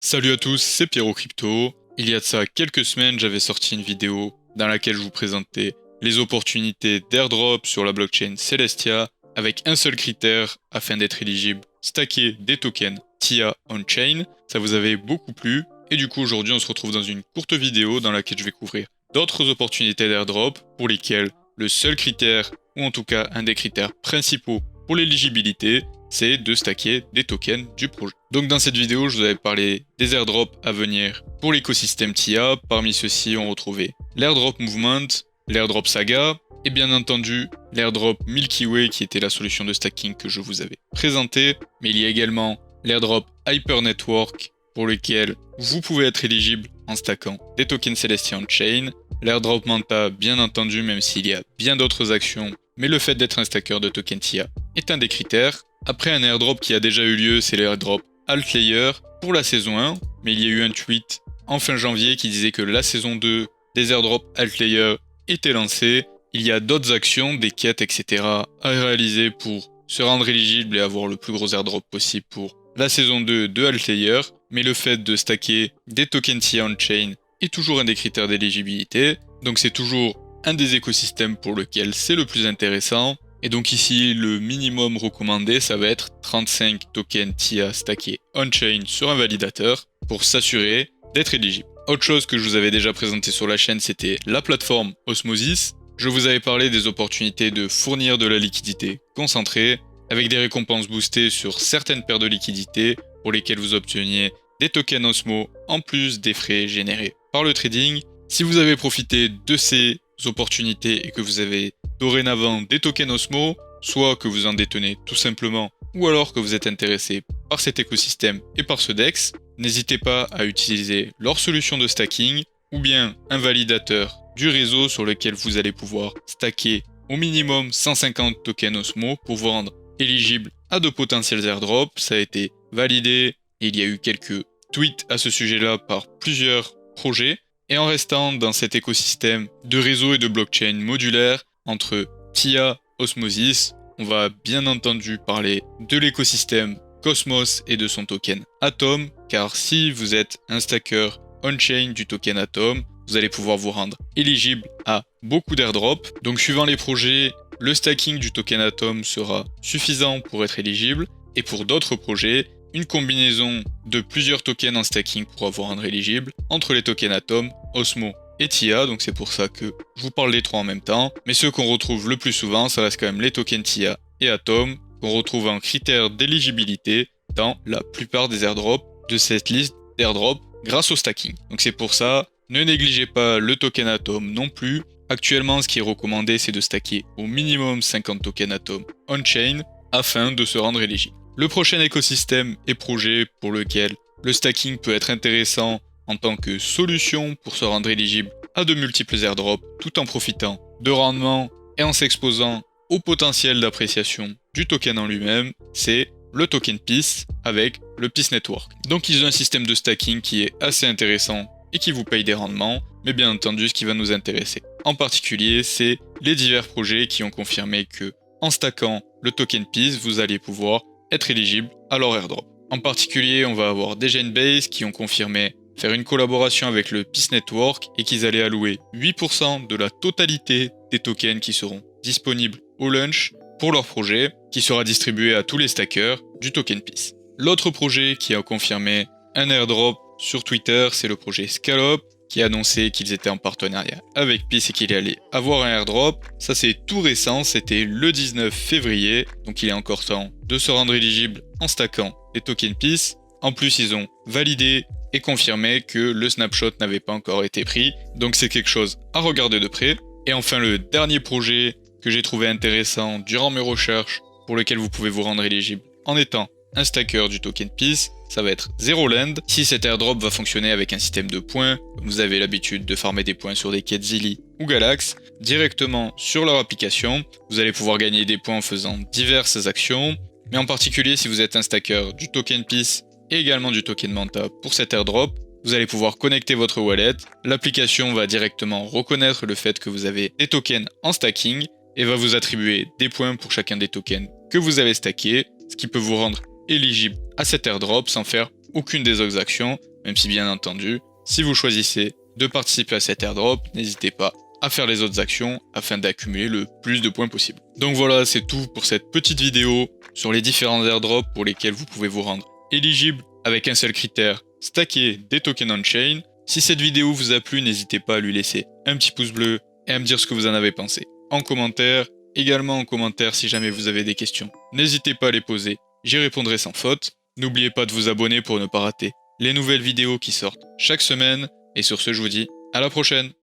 Salut à tous, c'est Pierrot Crypto. Il y a de ça quelques semaines, j'avais sorti une vidéo dans laquelle je vous présentais les opportunités d'airdrop sur la blockchain Celestia avec un seul critère afin d'être éligible, stacker des tokens TIA on-chain. Ça vous avait beaucoup plu et du coup aujourd'hui on se retrouve dans une courte vidéo dans laquelle je vais couvrir d'autres opportunités d'airdrop pour lesquelles le seul critère, ou en tout cas un des critères principaux pour l'éligibilité, c'est de stacker des tokens du projet. Donc dans cette vidéo, je vous avais parlé des airdrops à venir pour l'écosystème TIA. Parmi ceux-ci, on retrouvait l'airdrop Movement, l'airdrop Saga, et bien entendu l'airdrop Milky Way qui était la solution de stacking que je vous avais présentée. Mais il y a également l'airdrop Hyper Network pour lequel vous pouvez être éligible en stackant des tokens Celestia on-chain. L'airdrop Manta, bien entendu, même s'il y a bien d'autres actions, mais le fait d'être un stacker de token TIA est un des critères. Après, un airdrop qui a déjà eu lieu, c'est l'airdrop Altlayer pour la saison 1, mais il y a eu un tweet en fin janvier qui disait que la saison 2 des airdrops Altlayer était lancée. Il y a d'autres actions, des quêtes, etc. à réaliser pour se rendre éligible et avoir le plus gros airdrop possible pour la saison 2 de Altlayer, mais le fait de stacker des tokens TIA on-chain est toujours un des critères d'éligibilité, donc c'est toujours un des écosystèmes pour lequel c'est le plus intéressant. Et donc ici, le minimum recommandé, ça va être 35 tokens TIA stackés on-chain sur un validateur pour s'assurer d'être éligible. Autre chose que je vous avais déjà présenté sur la chaîne, c'était la plateforme Osmosis. Je vous avais parlé des opportunités de fournir de la liquidité concentrée avec des récompenses boostées sur certaines paires de liquidités pour lesquelles vous obteniez des tokens Osmo en plus des frais générés par le trading. Si vous avez profité de ces opportunités et que vous avez dorénavant des tokens Osmo, soit que vous en détenez tout simplement, ou alors que vous êtes intéressé par cet écosystème et par ce DEX, n'hésitez pas à utiliser leur solution de stacking ou bien un validateur du réseau sur lequel vous allez pouvoir stacker au minimum 150 tokens Osmo pour vous rendre éligible à de potentiels airdrops. Ça a été validé et il y a eu quelques tweets à ce sujet-là par plusieurs projets. Et en restant dans cet écosystème de réseau et de blockchain modulaire entre TIA, Osmosis, on va bien entendu parler de l'écosystème Cosmos et de son token Atom, car si vous êtes un stacker on-chain du token Atom, vous allez pouvoir vous rendre éligible à beaucoup d'airdrops. Donc suivant les projets, le stacking du token Atom sera suffisant pour être éligible, et pour d'autres projets, une combinaison de plusieurs tokens en stacking pourra vous rendre éligible entre les tokens Atom, Osmo et TIA, donc c'est pour ça que je vous parle des trois en même temps. Mais ceux qu'on retrouve le plus souvent, ça reste quand même les tokens TIA et Atom, qu'on retrouve en critère d'éligibilité dans la plupart des airdrops de cette liste d'airdrops grâce au stacking. Donc c'est pour ça, ne négligez pas le token Atom non plus. Actuellement, ce qui est recommandé, c'est de stacker au minimum 50 tokens Atom on-chain afin de se rendre éligible. Le prochain écosystème et projet pour lequel le stacking peut être intéressant en tant que solution pour se rendre éligible à de multiples airdrops tout en profitant de rendement et en s'exposant au potentiel d'appréciation du token en lui-même, c'est le token Peace avec le Peace Network. Donc ils ont un système de stacking qui est assez intéressant et qui vous paye des rendements, mais bien entendu ce qui va nous intéresser en particulier, c'est les divers projets qui ont confirmé que en stackant le token Peace, vous allez pouvoir être éligible à leur airdrop. En particulier, on va avoir des Genbase qui ont confirmé faire une collaboration avec le Peace Network et qu'ils allaient allouer 8% de la totalité des tokens qui seront disponibles au launch pour leur projet, qui sera distribué à tous les stackers du token Peace. L'autre projet qui a confirmé un airdrop sur Twitter, c'est le projet Scallop, qui a annoncé qu'ils étaient en partenariat avec Peace et qu'il allait avoir un airdrop. Ça c'est tout récent, c'était le 19 février, donc il est encore temps de se rendre éligible en stackant les tokens Peace. En plus, ils ont validé et confirmé que le snapshot n'avait pas encore été pris, donc c'est quelque chose à regarder de près. Et enfin, le dernier projet que j'ai trouvé intéressant durant mes recherches, pour lequel vous pouvez vous rendre éligible en étant un stacker du token Peace, ça va être Zeroland. Si cet airdrop va fonctionner avec un système de points, comme vous avez l'habitude de farmer des points sur des quêtes Zilli ou Galax, directement sur leur application, vous allez pouvoir gagner des points en faisant diverses actions, mais en particulier si vous êtes un stacker du token Peace et également du token Manta pour cet airdrop, vous allez pouvoir connecter votre wallet, l'application va directement reconnaître le fait que vous avez des tokens en stacking et va vous attribuer des points pour chacun des tokens que vous avez stackés, ce qui peut vous rendre éligible à cet airdrop sans faire aucune des autres actions, même si bien entendu, si vous choisissez de participer à cet airdrop, n'hésitez pas à faire les autres actions afin d'accumuler le plus de points possible. Donc voilà, c'est tout pour cette petite vidéo sur les différents airdrops pour lesquels vous pouvez vous rendre éligible avec un seul critère, stacker des tokens on-chain. Si cette vidéo vous a plu, n'hésitez pas à lui laisser un petit pouce bleu et à me dire ce que vous en avez pensé en commentaire. Également en commentaire si jamais vous avez des questions, n'hésitez pas à les poser, j'y répondrai sans faute. N'oubliez pas de vous abonner pour ne pas rater les nouvelles vidéos qui sortent chaque semaine. Et sur ce, je vous dis à la prochaine.